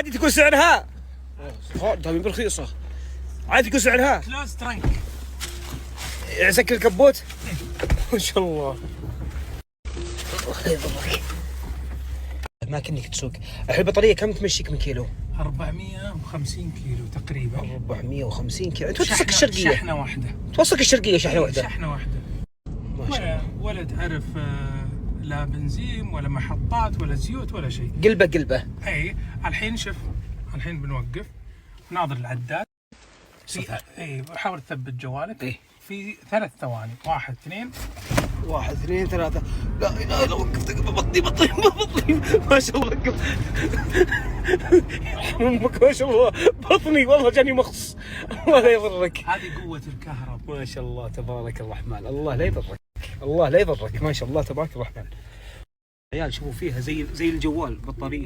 عادي تكون سعرها دامي برخيصة، عادي تكون سعرها كلوز ترنك يسكر الكبوت. ما شاء الله. الله يضرك. ما كنك تسوق. الحين البطارية كم تمشيك من كيلو؟ 450 كيلو تقريبا. 450 كيلو. انت توصلك الشرقية. شحنة واحدة. توصلك الشرقية شحنة واحدة. شحنة واحدة. ما شاء الله. ولا تعرف لا بنزين ولا محطات ولا زيوت ولا شيء. قلبة. اي الحين شوف، الحين بنوقف ناظر العداد. اي حاول تثبت جوالك. اي في 3 ثواني. 1 2 1 2 3. لا اله الا وقفت. بطني ما شاء الله وقف. امك ما شاء الله بطني والله جاني مخص. الله لا يضرك. هذه قوة الكهرباء. ما شاء الله تبارك الرحمن. الله لا يضرك. الله لا يضرك. ما شاء الله تبارك الرحمن. عيال شوفوا فيها زي الجوال بطارية.